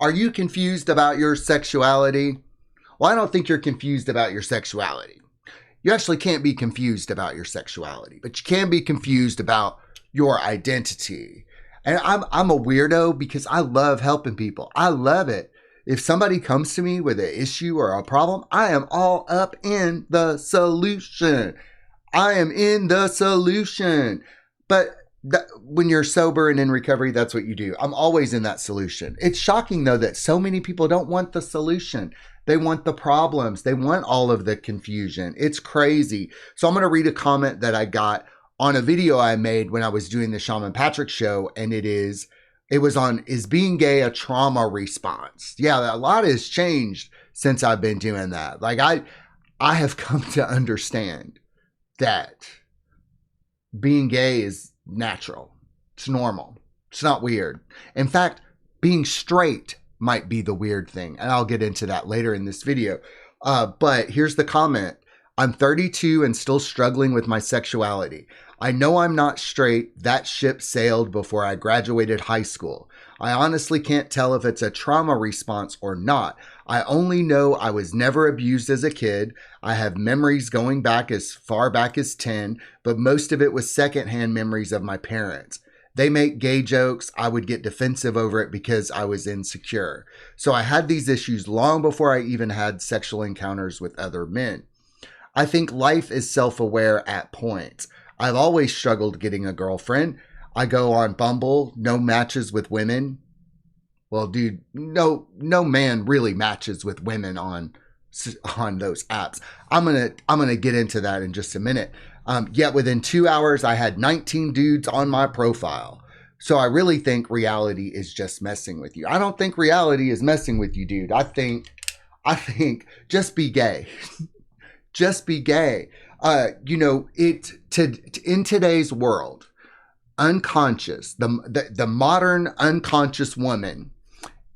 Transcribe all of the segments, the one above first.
Are you confused about your sexuality? Well, I don't think you're confused about your sexuality. You actually can't be confused about your sexuality, but you can be confused about your identity. And I'm a weirdo because I love helping people. I love it. If somebody comes to me with an issue or a problem, I am all up in the solution. I am in the solution. But when you're sober and in recovery, that's what you do. I'm always in that solution. It's shocking, though, that so many people don't want the solution. They want the problems. They want all of the confusion. It's crazy. So I'm going to read a comment that I got on a video I made when I was doing the Shaman Patrick show. And it was on, is being gay a trauma response? Yeah, a lot has changed since I've been doing that. Like I have come to understand that being gay is natural. It's normal. It's not weird. In fact, being straight might be the weird thing. And I'll get into that later in this video. But here's the comment. I'm 32 and still struggling with my sexuality. I know I'm not straight. That ship sailed before I graduated high school. I honestly can't tell if it's a trauma response or not. I only know I was never abused as a kid. I have memories going back as far back as 10, but most of it was secondhand memories of my parents. They make gay jokes. I would get defensive over it because I was insecure. So I had these issues long before I even had sexual encounters with other men. I think life is self-aware at points. I've always struggled getting a girlfriend. I go on Bumble, no matches with women. Well, dude, no man really matches with women on those apps. I'm gonna get into that in just a minute. Yet within 2 hours, I had 19 dudes on my profile. So I really think reality is just messing with you. I don't think reality is messing with you, dude. I think just be gay. Just be gay. In today's world, unconscious, the modern unconscious woman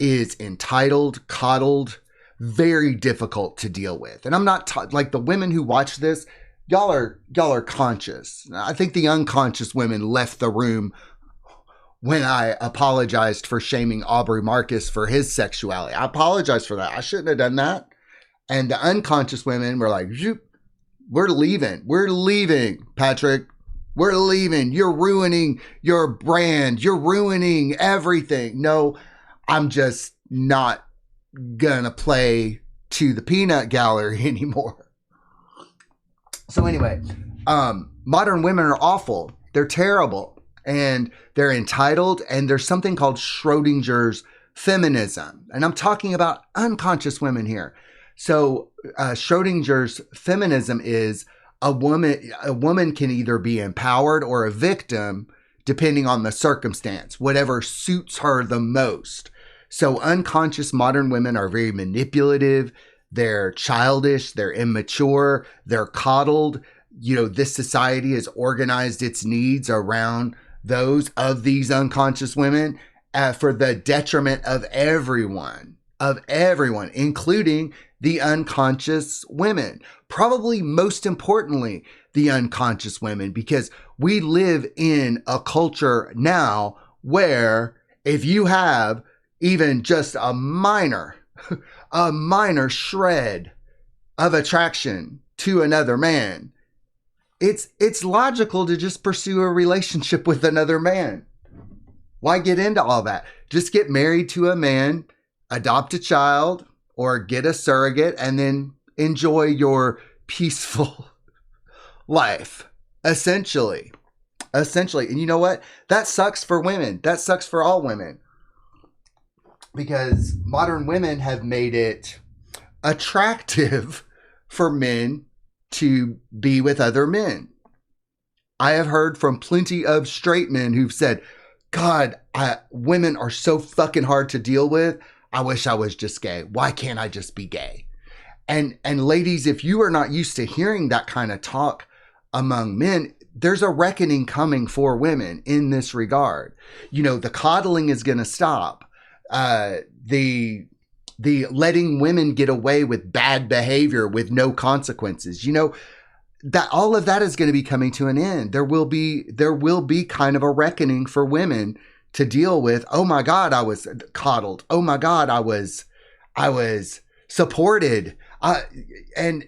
is entitled, coddled, very difficult to deal with. And I'm not like the women who watch this, y'all are conscious. I think the unconscious women left the room when I apologized for shaming Aubrey Marcus for his sexuality. I apologize for that. I shouldn't have done that. And the unconscious women were like, we're leaving. We're leaving, Patrick. We're leaving. You're ruining your brand. You're ruining everything. No, I'm just not gonna play to the peanut gallery anymore. So anyway, modern women are awful. They're terrible. And they're entitled. And there's something called Schrodinger's feminism. And I'm talking about unconscious women here. So Schrodinger's feminism is a woman can either be empowered or a victim depending on the circumstance, whatever suits her the most. So unconscious modern women are very manipulative. They're childish. They're immature. They're coddled. This society has organized its needs around those of these unconscious women for the detriment of everyone, including the unconscious women. Probably most importantly, the unconscious women, because we live in a culture now where if you have even just a minor shred of attraction to another man, it's logical to just pursue a relationship with another man. Why get into all that? Just get married to a man, adopt a child, or get a surrogate, and then enjoy your peaceful life, essentially. And you know what? That sucks for women. That sucks for all women. Because modern women have made it attractive for men to be with other men. I have heard from plenty of straight men who've said, God, women are so fucking hard to deal with. I wish I was just gay. Why can't I just be gay? And ladies, if you are not used to hearing that kind of talk among men, there's a reckoning coming for women in this regard. The coddling is going to stop. The letting women get away with bad behavior with no consequences. That all of that is going to be coming to an end. There will be kind of a reckoning for women to deal with, oh my God, I was coddled. Oh my God, I was supported. And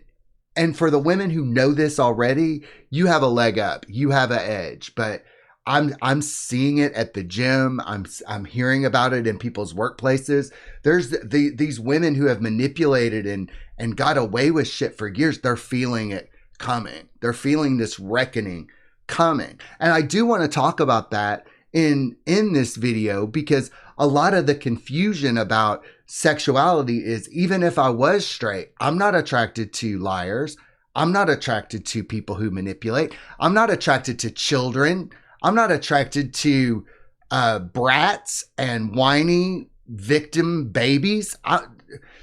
for the women who know this already, you have a leg up. You have an edge. But I'm seeing it at the gym. I'm hearing about it in people's workplaces. There's these women who have manipulated and got away with shit for years. They're feeling it coming. They're feeling this reckoning coming. And I do want to talk about that in this video, because a lot of the confusion about sexuality is, even if I was straight, I'm not attracted to liars. I'm not attracted to people who manipulate. I'm not attracted to children. I'm not attracted to brats and whiny victim babies.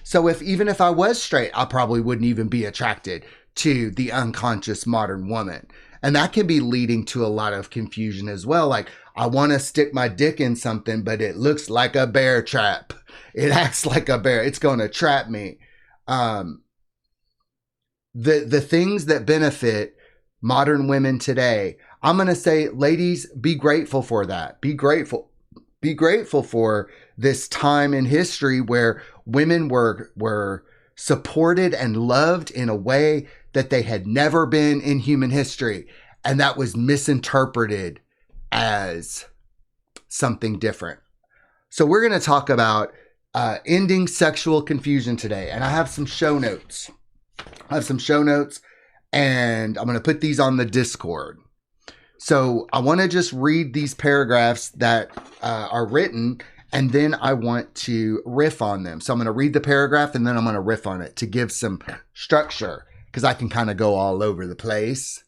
So even if I was straight, I probably wouldn't even be attracted to the unconscious modern woman. And that can be leading to a lot of confusion as well. Like, I want to stick my dick in something, but it looks like a bear trap. It acts like a bear. It's going to trap me. The things that benefit modern women today, I'm going to say, ladies, be grateful for that. Be grateful. Be grateful for this time in history where women were supported and loved in a way that they had never been in human history. And that was misinterpreted as something different. So we're going to talk about ending sexual confusion today. And I have some show notes. And I'm going to put these on the Discord. So I want to just read these paragraphs that are written, and then I want to riff on them. So I'm going to read the paragraph, and then I'm going to riff on it to give some structure, because I can kind of go all over the place.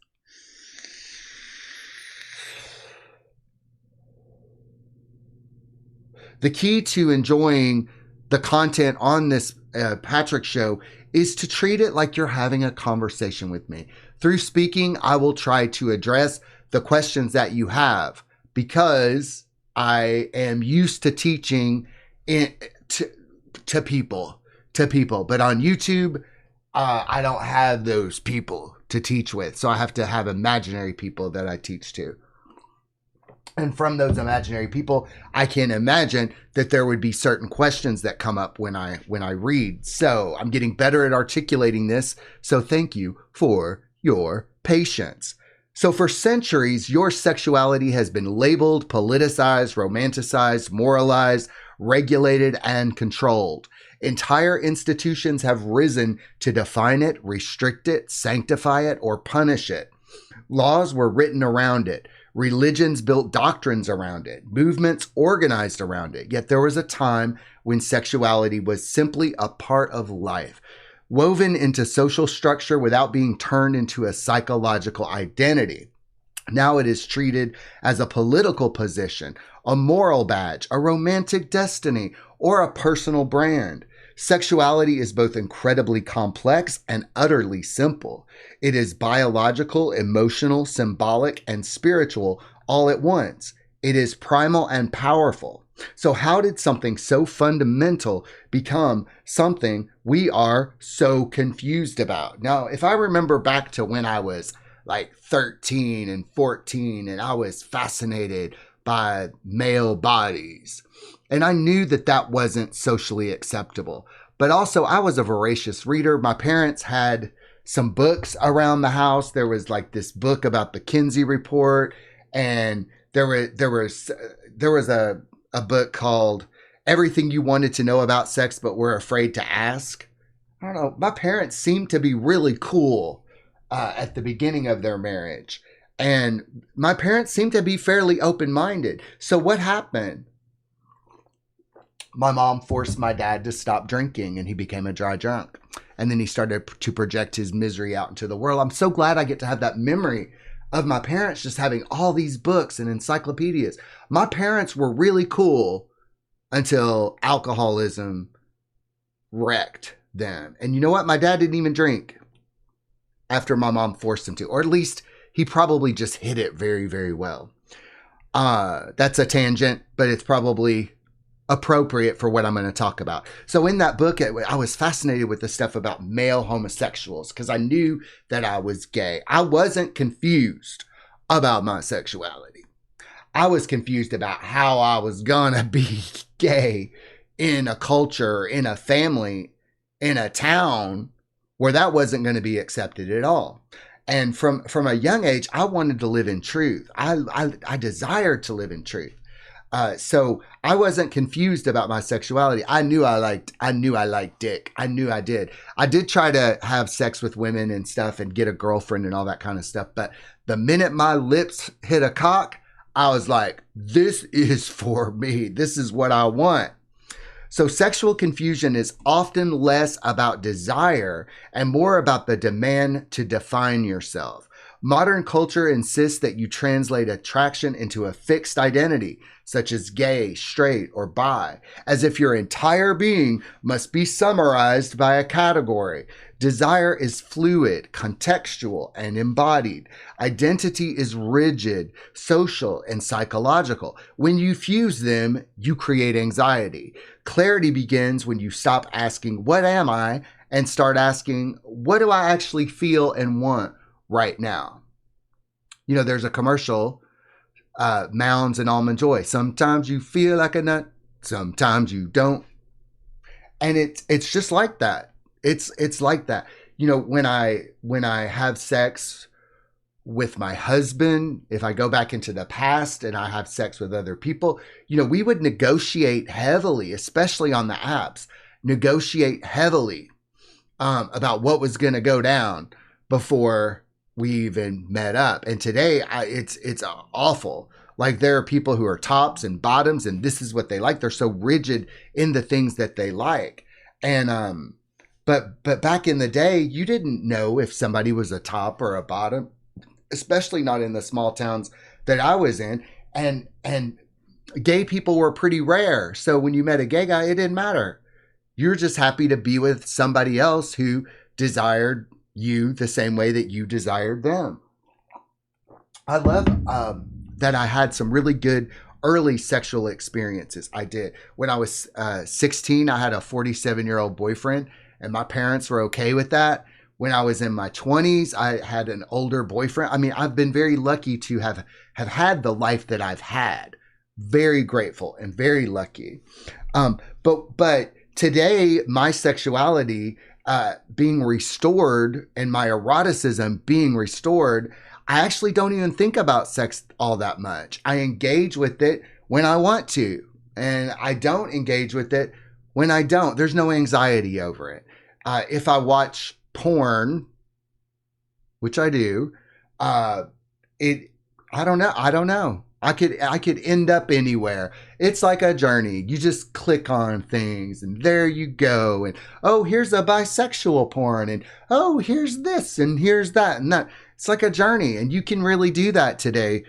The key to enjoying the content on this Patrick show is to treat it like you're having a conversation with me. Through speaking, I will try to address the questions that you have, because I am used to teaching to people. But on YouTube, I don't have those people to teach with. So I have to have imaginary people that I teach to. And from those imaginary people, I can imagine that there would be certain questions that come up when I read. So I'm getting better at articulating this. So thank you for your patience. So for centuries, your sexuality has been labeled, politicized, romanticized, moralized, regulated, and controlled. Entire institutions have risen to define it, restrict it, sanctify it, or punish it. Laws were written around it. Religions built doctrines around it. Movements organized around it. Yet there was a time when sexuality was simply a part of life, woven into social structure without being turned into a psychological identity. Now it is treated as a political position, a moral badge, a romantic destiny, or a personal brand. Sexuality is both incredibly complex and utterly simple. It is biological, emotional, symbolic, and spiritual all at once. It is primal and powerful. So how did something so fundamental become something we are so confused about? Now, if I remember back to when I was like 13 and 14 and I was fascinated by male bodies, and I knew that that wasn't socially acceptable. But also, I was a voracious reader. My parents had some books around the house. There was like this book about the Kinsey Report, and there was a book called Everything You Wanted to Know About Sex But Were Afraid to Ask. I don't know. My parents seemed to be really cool at the beginning of their marriage. And my parents seemed to be fairly open-minded. So what happened? My mom forced my dad to stop drinking, and he became a dry drunk. And then he started to project his misery out into the world. I'm so glad I get to have that memory of my parents just having all these books and encyclopedias. My parents were really cool until alcoholism wrecked them. And you know what? My dad didn't even drink after my mom forced him to, or at least he probably just hid it very, very well. That's a tangent, but it's probably appropriate for what I'm going to talk about. So in that book, I was fascinated with the stuff about male homosexuals because I knew that I was gay. I wasn't confused about my sexuality. I was confused about how I was gonna be gay in a culture, in a family, in a town where that wasn't going to be accepted at all. And from a young age, I wanted to live in truth. I desired to live in truth. So I wasn't confused about my sexuality. I knew I liked dick. I knew I did. I did try to have sex with women and stuff and get a girlfriend and all that kind of stuff. But the minute my lips hit a cock, I was like, this is for me. This is what I want. So sexual confusion is often less about desire and more about the demand to define yourself. Modern culture insists that you translate attraction into a fixed identity, such as gay, straight, or bi, as if your entire being must be summarized by a category. Desire is fluid, contextual, and embodied. Identity is rigid, social, and psychological. When you fuse them, you create anxiety. Clarity begins when you stop asking, "What am I?" and start asking, "What do I actually feel and want right now?" You know, there's a commercial, Mounds and Almond Joy. Sometimes you feel like a nut, sometimes you don't. And it's just like that. It's like that. You know, when I have sex with my husband, if I go back into the past and I have sex with other people, you know, we would negotiate heavily, especially on the apps, negotiate heavily about what was going to go down before we even met up. And today it's awful. Like, there are people who are tops and bottoms and this is what they like. They're so rigid in the things that they like. And, but back in the day, you didn't know if somebody was a top or a bottom, especially not in the small towns that I was in. And gay people were pretty rare. So when you met a gay guy, it didn't matter. You're just happy to be with somebody else who desired you the same way that you desired them. I love that I had some really good early sexual experiences. I did. When I was 16, I had a 47-year-old boyfriend, and my parents were okay with that. When I was in my 20s, I had an older boyfriend. I mean, I've been very lucky to have had the life that I've had. Very grateful and very lucky. But today, my sexuality being restored and my eroticism being restored, I actually don't even think about sex all that much. I engage with it when I want to, and I don't engage with it when I don't. There's no anxiety over it. If I watch porn, which I do, I don't know. I could end up anywhere. It's like a journey. You just click on things and there you go. And oh, here's a bisexual porn. And oh, here's this and here's that and that. It's like a journey. And you can really do that today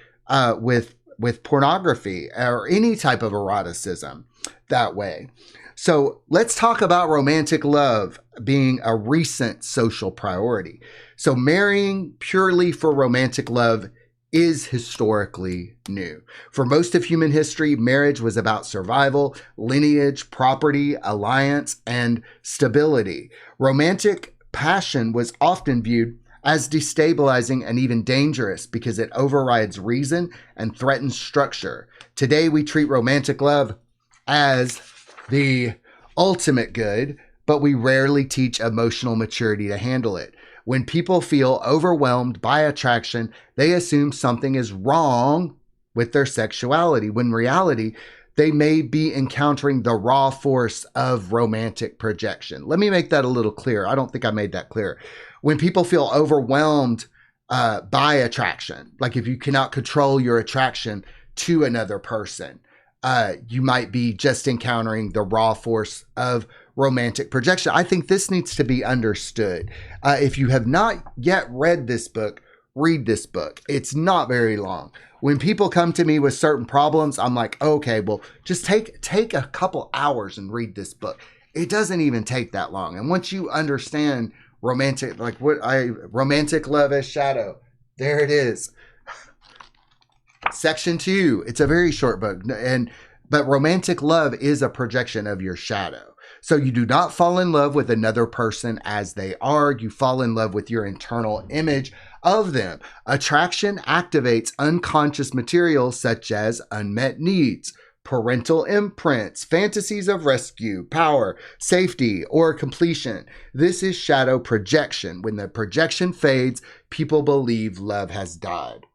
with pornography or any type of eroticism that way. So let's talk about romantic love being a recent social priority. So marrying purely for romantic love is historically new. For most of human history, marriage was about survival, lineage, property, alliance, and stability. Romantic passion was often viewed as destabilizing and even dangerous because it overrides reason and threatens structure. Today, we treat romantic love as the ultimate good, but we rarely teach emotional maturity to handle it. When people feel overwhelmed by attraction, they assume something is wrong with their sexuality, when in reality, they may be encountering the raw force of romantic projection. Let me make that a little clearer. I don't think I made that clear. When people feel overwhelmed by attraction, like if you cannot control your attraction to another person, you might be just encountering the raw force of romantic projection. I think this needs to be understood. If you have not yet read this book, read this book. It's not very long. When people come to me with certain problems, I'm like, okay, well, just take a couple hours and read this book. It doesn't even take that long. And once you understand romantic love as shadow, there it is. Section 2. It's a very short book, but romantic love is a projection of your shadow. So you do not fall in love with another person as they are. You fall in love with your internal image of them. Attraction activates unconscious materials such as unmet needs, parental imprints, fantasies of rescue, power, safety, or completion. This is shadow projection. When the projection fades, people believe love has died.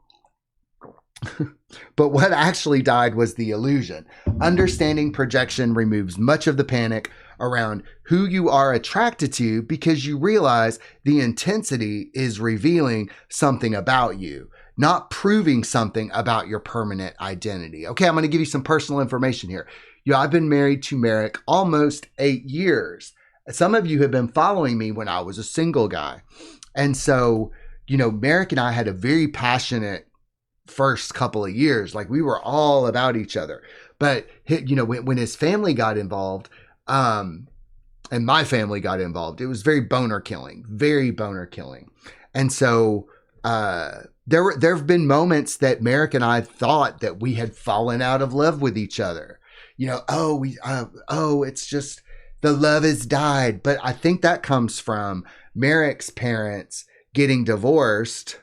But what actually died was the illusion. Understanding projection removes much of the panic around who you are attracted to, because you realize the intensity is revealing something about you, not proving something about your permanent identity. Okay, I'm going to give you some personal information here. I've been married to Merrick almost 8 years. Some of you have been following me when I was a single guy. And so, Merrick and I had a very passionate first couple of years. Like, we were all about each other. But, when his family got involved, and my family got involved, it was very boner killing. And so there have been moments that Merrick and I thought that we had fallen out of love with each other. It's just the love has died. But I think that comes from Merrick's parents getting divorced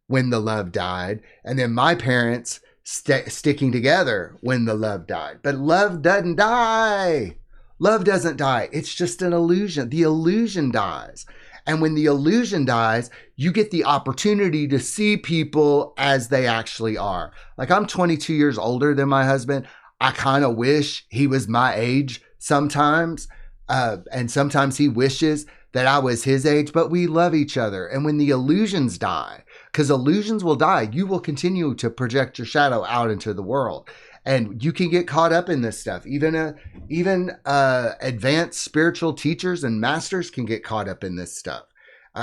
when the love died, and then my parents sticking together when the love died. But love doesn't die. Love doesn't die. It's just an illusion. The illusion dies. And when the illusion dies, you get the opportunity to see people as they actually are. Like, I'm 22 years older than my husband. I kind of wish he was my age sometimes. And sometimes he wishes that I was his age, but we love each other. And when the illusions die, because illusions will die, you will continue to project your shadow out into the world. And you can get caught up in this stuff. Even advanced spiritual teachers and masters can get caught up in this stuff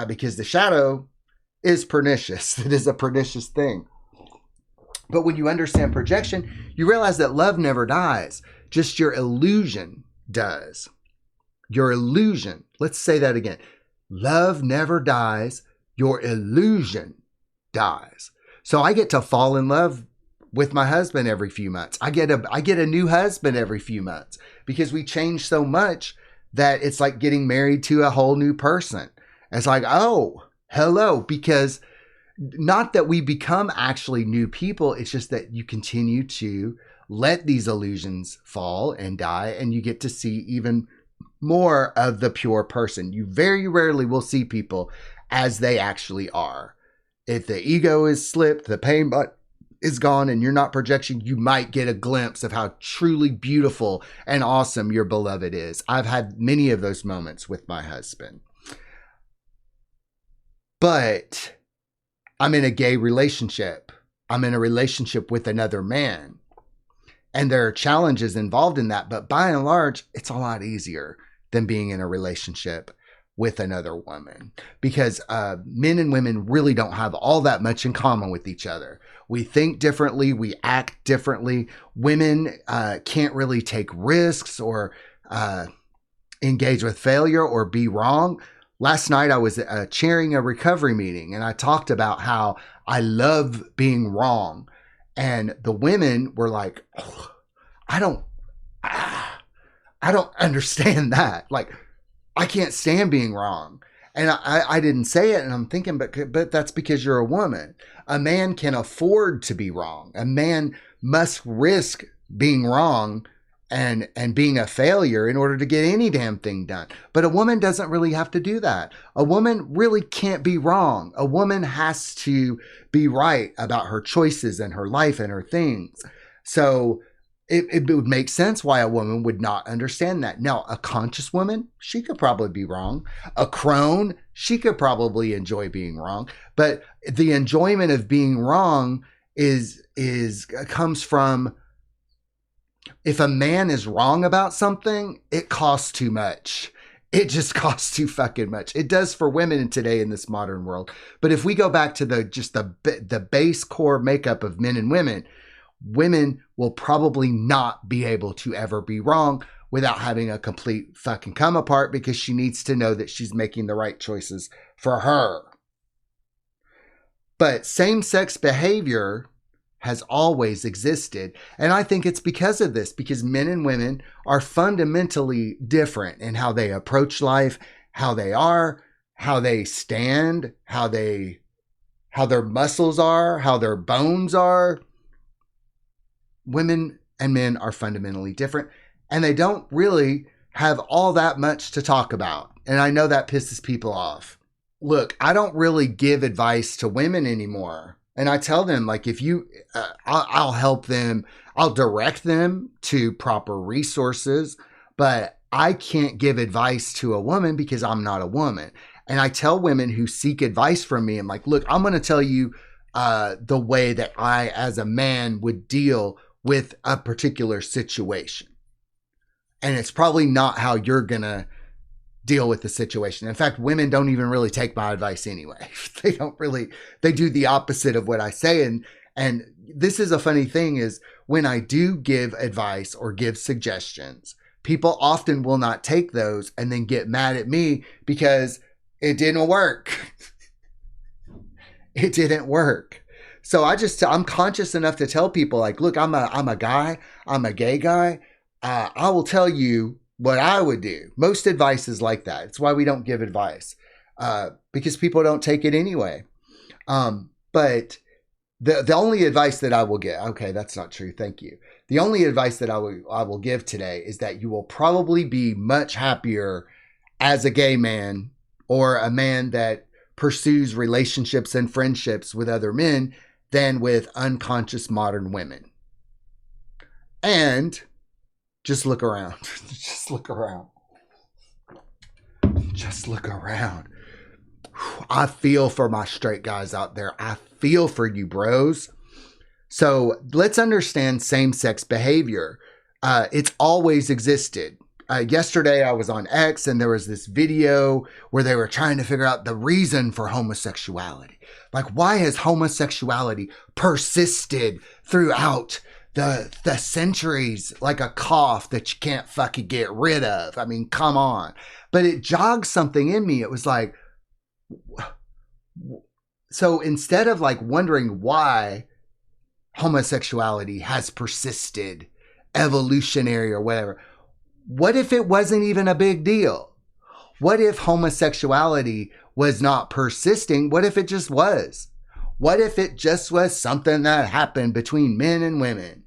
because the shadow is pernicious. It is a pernicious thing. But when you understand projection, you realize that love never dies. Just your illusion does. Your illusion. Let's say that again. Love never dies. Your illusion dies. So I get to fall in love with my husband every few months. I get a new husband every few months because we change so much that it's like getting married to a whole new person. It's like, oh, hello, because not that we become actually new people. It's just that you continue to let these illusions fall and die, and you get to see even more of the pure person. You very rarely will see people as they actually are. If the ego is slipped, the pain is gone, and you're not projection, you might get a glimpse of how truly beautiful and awesome your beloved is. I've had many of those moments with my husband. But I'm in a gay relationship. I'm in a relationship with another man. And there are challenges involved in that. But by and large, it's a lot easier than being in a relationship with another woman, because men and women really don't have all that much in common with each other. We think differently. We act differently. Women can't really take risks or engage with failure or be wrong. Last night I was chairing a recovery meeting, and I talked about how I love being wrong. And the women were like, oh, I don't understand that. Like, I can't stand being wrong. And I didn't say it, and I'm thinking, but that's because you're a woman. A man can afford to be wrong. A man must risk being wrong and being a failure in order to get any damn thing done. But a woman doesn't really have to do that. A woman really can't be wrong. A woman has to be right about her choices and her life and her things. So it would make sense why a woman would not understand that. Now, a conscious woman, she could probably be wrong. A crone, she could probably enjoy being wrong. But the enjoyment of being wrong comes from, if a man is wrong about something, it costs too much. It just costs too fucking much. It does for women today in this modern world. But if we go back to the base core makeup of men and women will probably not be able to ever be wrong without having a complete fucking come apart, because she needs to know that she's making the right choices for her. But same-sex behavior has always existed. And I think it's because of this, because men and women are fundamentally different in how they approach life, how they are, how they stand, how they how their muscles are, how their bones are. Women and men are fundamentally different, and they don't really have all that much to talk about. And I know that pisses people off. Look, I don't really give advice to women anymore. And I tell them, like, if you, I'll help them, I'll direct them to proper resources, but I can't give advice to a woman because I'm not a woman. And I tell women who seek advice from me, I'm like, look, I'm going to tell you the way that I, as a man, would deal with a particular situation. And it's probably not how you're going to deal with the situation. In fact, women don't even really take my advice anyway. They do the opposite of what I say. And this is a funny thing is when I do give advice or give suggestions, people often will not take those and then get mad at me because it didn't work. It didn't work. So I'm conscious enough to tell people, like, look, I'm a guy, I'm a gay guy. I will tell you what I would do. Most advice is like that. It's why we don't give advice, because people don't take it anyway. But the only advice that I will give, okay, that's not true. Thank you. The only advice that I will give today is that you will probably be much happier as a gay man or a man that pursues relationships and friendships with other men than with unconscious modern women. And just look around. Just look around. Just look around. I feel for my straight guys out there. I feel for you, bros. So let's understand same-sex behavior. It's always existed. Yesterday I was on X and there was this video where they were trying to figure out the reason for homosexuality. Like, why has homosexuality persisted throughout the centuries like a cough that you can't fucking get rid of? I mean, come on. But it jogged something in me. It was like, so instead of like wondering why homosexuality has persisted, evolutionary or whatever, what if it wasn't even a big deal? What if homosexuality was not persisting? What if it just was? What if it just was something that happened between men and women?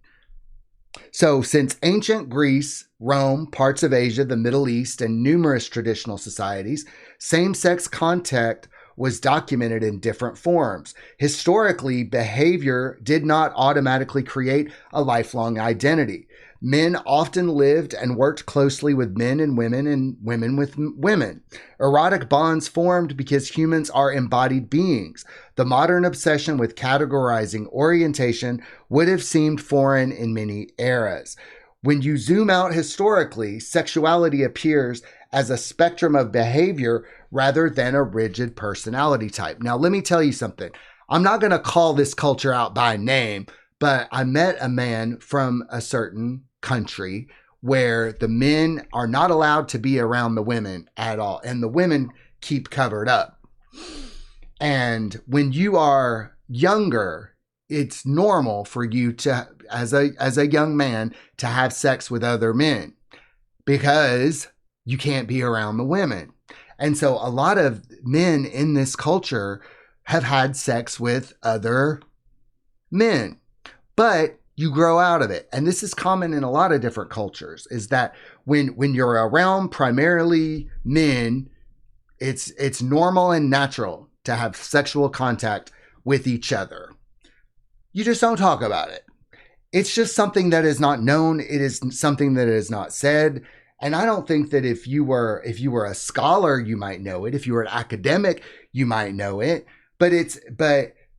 So since ancient Greece, Rome, parts of Asia, the Middle East, and numerous traditional societies, same-sex contact was documented in different forms. Historically, behavior did not automatically create a lifelong identity. Men often lived and worked closely with men and women with women. Erotic bonds formed because humans are embodied beings. The modern obsession with categorizing orientation would have seemed foreign in many eras. When you zoom out historically, sexuality appears as a spectrum of behavior rather than a rigid personality type. Now, let me tell you something. I'm not going to call this culture out by name, but I met a man from a certain country where the men are not allowed to be around the women at all, and the women keep covered up. And when you are younger, it's normal for you to, as a young man, to have sex with other men because you can't be around the women. And so a lot of men in this culture have had sex with other men, but you grow out of it. And this is common in a lot of different cultures, is that when you're around primarily men, it's normal and natural to have sexual contact with each other. You just don't talk about it. It's just something that is not known. It is something that is not said. And I don't think that if you were a scholar, you might know it. If you were an academic, you might know it. But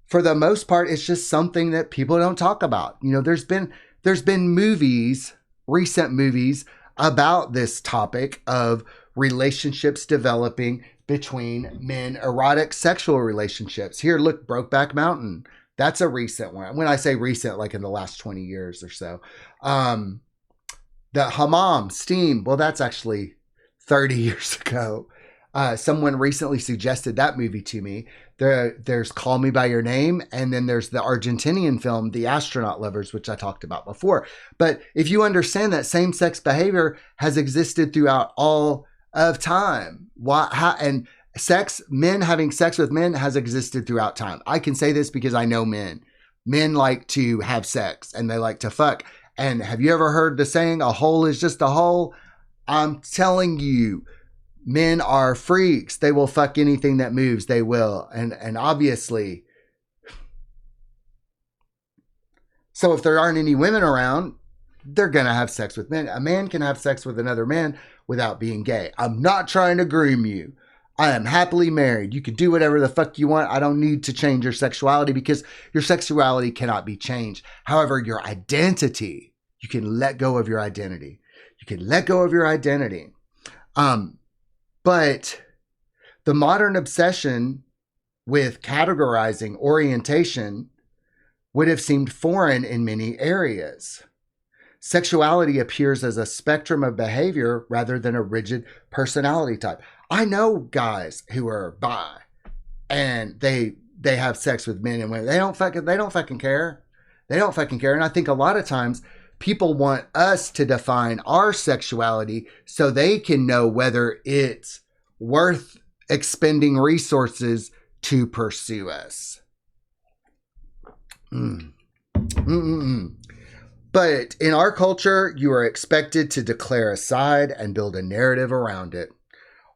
for the most part, it's just something that people don't talk about. You know, there's been movies, recent movies about this topic of relationships developing between men, erotic sexual relationships. Here, look, Brokeback Mountain. That's a recent one. When I say recent, like in the last 20 years or so. The Hammam, Steam, well, that's actually 30 years ago. Someone recently suggested that movie to me. There's Call Me By Your Name, and then there's the Argentinian film, The Astronaut Lovers, which I talked about before. But if you understand that same-sex behavior has existed throughout all of time, Men having sex with men has existed throughout time. I can say this because I know men. Men like to have sex and they like to fuck. And have you ever heard the saying, a hole is just a hole? I'm telling you, men are freaks. They will fuck anything that moves. They will. And obviously, so if there aren't any women around, they're going to have sex with men. A man can have sex with another man without being gay. I'm not trying to groom you. I am happily married. You can do whatever the fuck you want. I don't need to change your sexuality because your sexuality cannot be changed. However, your identity, you can let go of your identity. You can let go of your identity. But the modern obsession with categorizing orientation would have seemed foreign in many areas. Sexuality appears as a spectrum of behavior rather than a rigid personality type. I know guys who are bi and they have sex with men and women. They don't fucking care. They don't fucking care. And I think a lot of times people want us to define our sexuality so they can know whether it's worth expending resources to pursue us. But in our culture, you are expected to declare a side and build a narrative around it.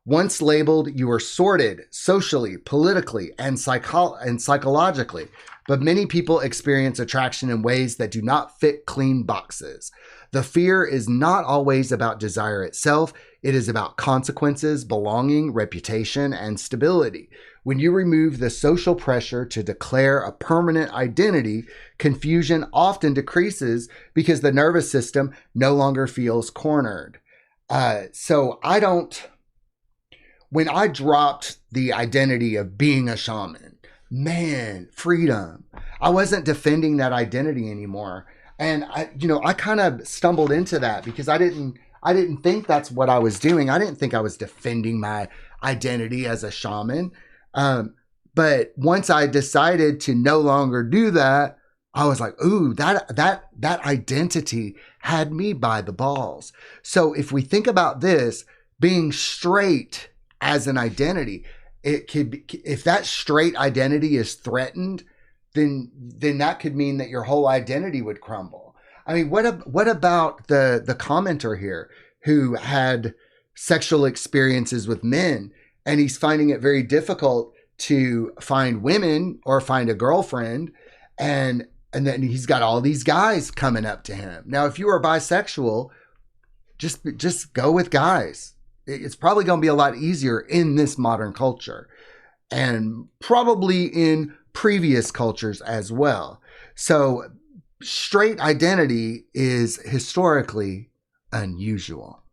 Once labeled, you are sorted socially, politically, and psychologically. But many people experience attraction in ways that do not fit clean boxes. The fear is not always about desire itself. It is about consequences, belonging, reputation, and stability. When you remove the social pressure to declare a permanent identity, confusion often decreases because the nervous system no longer feels cornered. When I dropped the identity of being a shaman, man, freedom. I wasn't defending that identity anymore. And I kind of stumbled into that because I didn't think that's what I was doing. I didn't think I was defending my identity as a shaman. But once I decided to no longer do that, I was like, ooh, that identity had me by the balls. So if we think about this, being straight as an identity, it could be, if that straight identity is threatened, then that could mean that your whole identity would crumble. I mean, what about the commenter here who had sexual experiences with men and he's finding it very difficult to find women or find a girlfriend, and then he's got all these guys coming up to him. Now, if you are bisexual, just go with guys. It's probably going to be a lot easier in this modern culture and probably in previous cultures as well. So straight identity is historically unusual.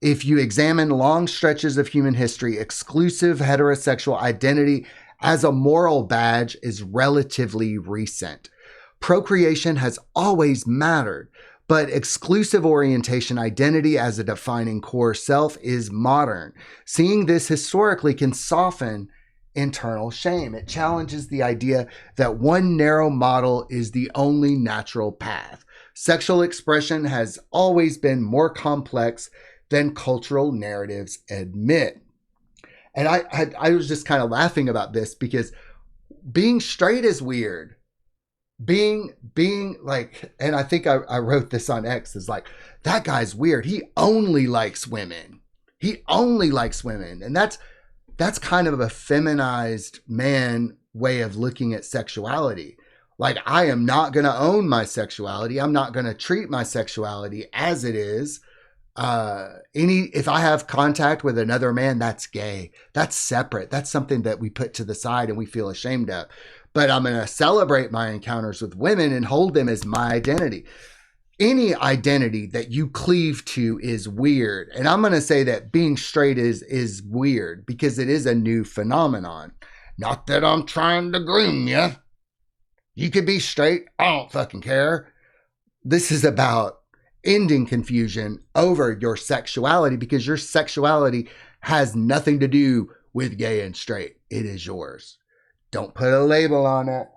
If you examine long stretches of human history, exclusive heterosexual identity as a moral badge is relatively recent. Procreation has always mattered, but exclusive orientation identity as a defining core self is modern. Seeing this historically can soften internal shame. It challenges the idea that one narrow model is the only natural path. Sexual expression has always been more complex than cultural narratives admit. And I was just kind of laughing about this because being straight is weird. Being like, and I think I wrote this on X, is like, that guy's weird. He only likes women. And that's kind of a feminized man way of looking at sexuality. Like, I am not going to own my sexuality. I'm not going to treat my sexuality as it is. If I have contact with another man, that's gay. That's separate. That's something that we put to the side and we feel ashamed of. But I'm going to celebrate my encounters with women and hold them as my identity. Any identity that you cleave to is weird. And I'm going to say that being straight is weird because it is a new phenomenon. Not that I'm trying to groom you. You could be straight. I don't fucking care. This is about ending confusion over your sexuality because your sexuality has nothing to do with gay and straight. It is yours. Don't put a label on it.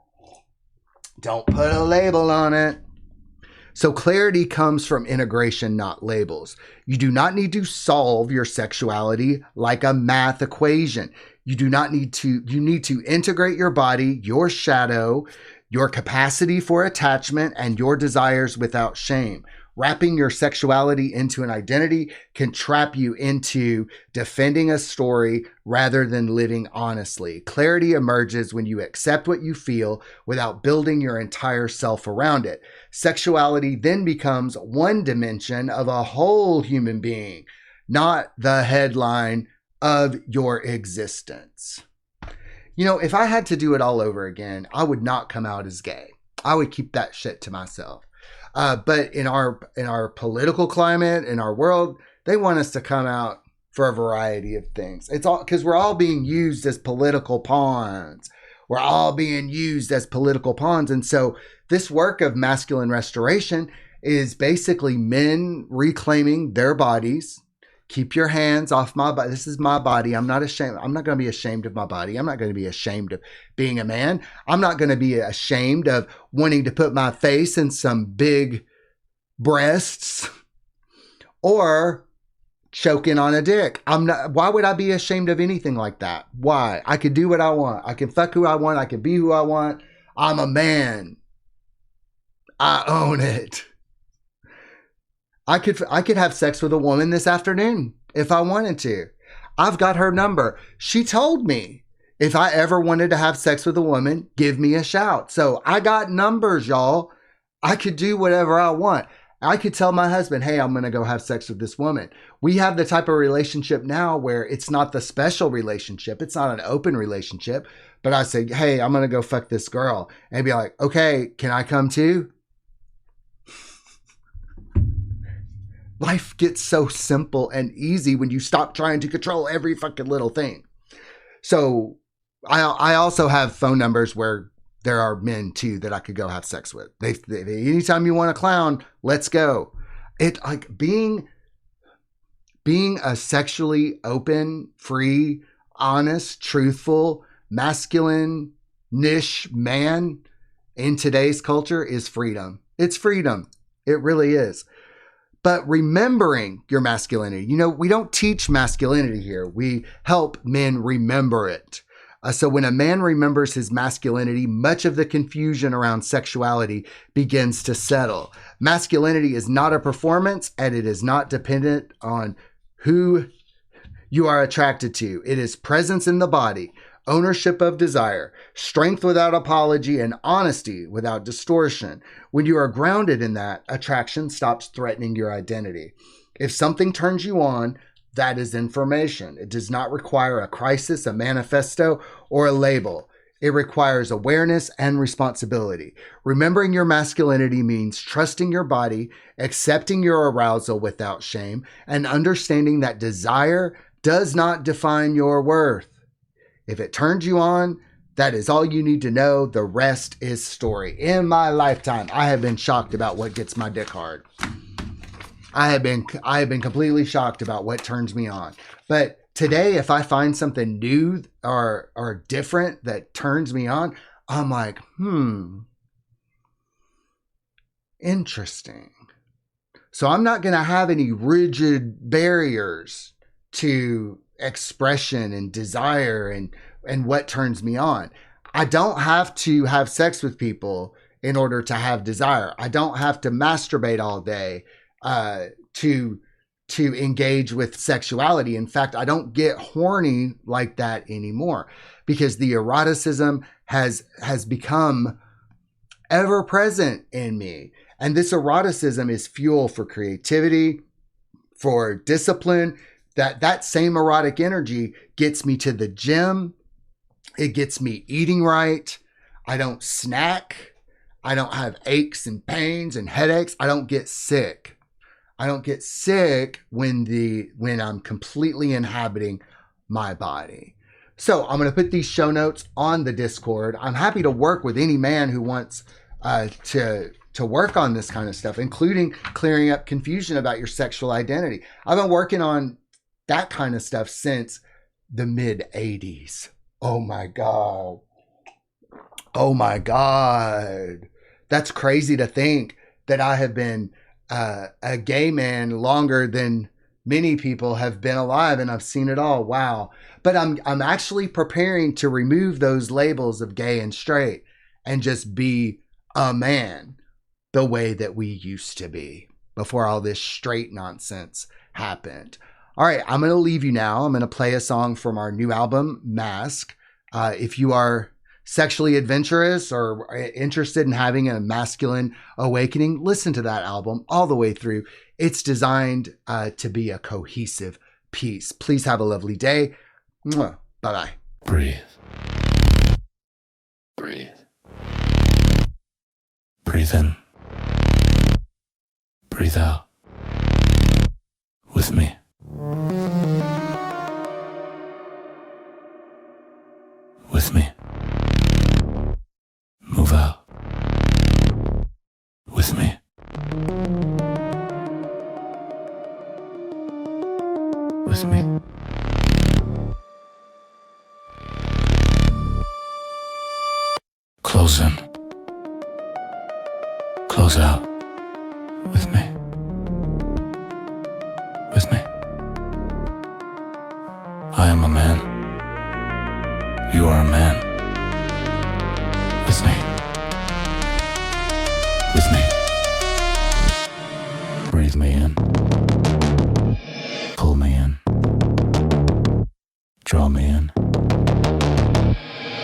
So clarity comes from integration, not labels. You do not need to solve your sexuality like a math equation. You need to integrate your body, your shadow, your capacity for attachment, and your desires without shame. Wrapping your sexuality into an identity can trap you into defending a story rather than living honestly. Clarity emerges when you accept what you feel without building your entire self around it. Sexuality then becomes one dimension of a whole human being, not the headline of your existence. You know, if I had to do it all over again, I would not come out as gay. I would keep that shit to myself. But in our political climate, in our world, they want us to come out for a variety of things. It's all because we're all being used as political pawns. We're all being used as political pawns. And so this work of masculine restoration is basically men reclaiming their bodies. Keep your hands off my body. This is my body. I'm not ashamed. I'm not going to be ashamed of my body. I'm not going to be ashamed of being a man. I'm not going to be ashamed of wanting to put my face in some big breasts or choking on a dick. Why would I be ashamed of anything like that? Why? I could do what I want. I can fuck who I want. I can be who I want. I'm a man. I own it. I could have sex with a woman this afternoon if I wanted to. I've got her number. She told me if I ever wanted to have sex with a woman, give me a shout. So I got numbers, y'all. I could do whatever I want. I could tell my husband, hey, I'm going to go have sex with this woman. We have the type of relationship now where it's not the special relationship. It's not an open relationship. But I say, hey, I'm going to go fuck this girl. And be like, okay, can I come too? Life gets so simple and easy when you stop trying to control every fucking little thing. So I also have phone numbers where there are men too that I could go have sex with. They anytime you want a clown, let's go. It like being a sexually open, free, honest, truthful, masculine niche man in today's culture is freedom. It's freedom. It really is. But remembering your masculinity, you know, we don't teach masculinity here. We help men remember it. So when a man remembers his masculinity, much of the confusion around sexuality begins to settle. Masculinity is not a performance, and it is not dependent on who you are attracted to. It is presence in the body, ownership of desire, strength without apology, and honesty without distortion. When you are grounded in that, attraction stops threatening your identity. If something turns you on, that is information. It does not require a crisis, a manifesto, or a label. It requires awareness and responsibility. Remembering your masculinity means trusting your body, accepting your arousal without shame, and understanding that desire does not define your worth. If it turns you on, that is all you need to know. The rest is story. In my lifetime, I have been shocked about what gets my dick hard. I have been completely shocked about what turns me on. But today, if I find something new or different that turns me on, I'm like, interesting. So I'm not going to have any rigid barriers to expression and desire and what turns me on. I don't have to have sex with people in order to have desire. I don't have to masturbate all day to engage with sexuality. In fact, I don't get horny like that anymore because the eroticism has become ever present in me. And this eroticism is fuel for creativity, for discipline. That same erotic energy gets me to the gym. It gets me eating right. I don't snack. I don't have aches and pains and headaches. I don't get sick. I don't get sick when I'm completely inhabiting my body. So I'm going to put these show notes on the Discord. I'm happy to work with any man who wants to work on this kind of stuff, including clearing up confusion about your sexual identity. I've been working on that kind of stuff since the mid 80s. Oh my God. Oh my God. That's crazy to think that I have been a gay man longer than many people have been alive, and I've seen it all. Wow. But I'm actually preparing to remove those labels of gay and straight and just be a man the way that we used to be before all this straight nonsense happened. All right, I'm going to leave you now. I'm going to play a song from our new album, Mask. If you are sexually adventurous or interested in having a masculine awakening, listen to that album all the way through. It's designed to be a cohesive piece. Please have a lovely day. Bye-bye. Breathe. Breathe. Breathe in. Breathe out. With me. With me. Move out. With me. With me. Close in. Close out. With me. With me. I am a man. You are a man. With me. With me. Breathe me in. Pull me in. Draw me in.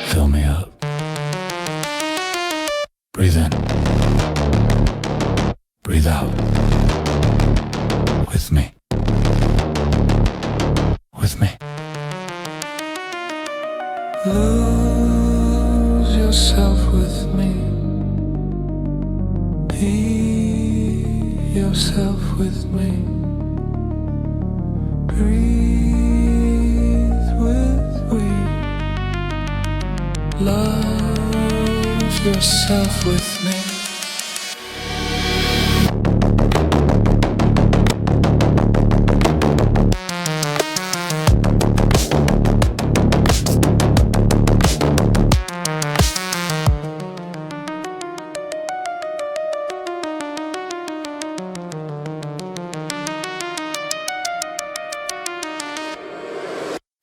Fill me up. Breathe in. Breathe out. With me. With me. Lose yourself with me. Be yourself with me. Breathe with me. Love yourself with me.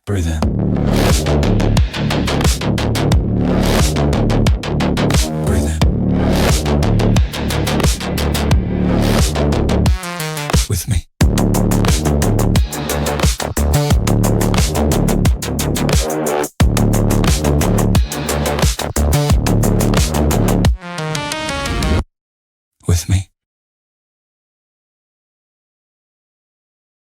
Breathe in.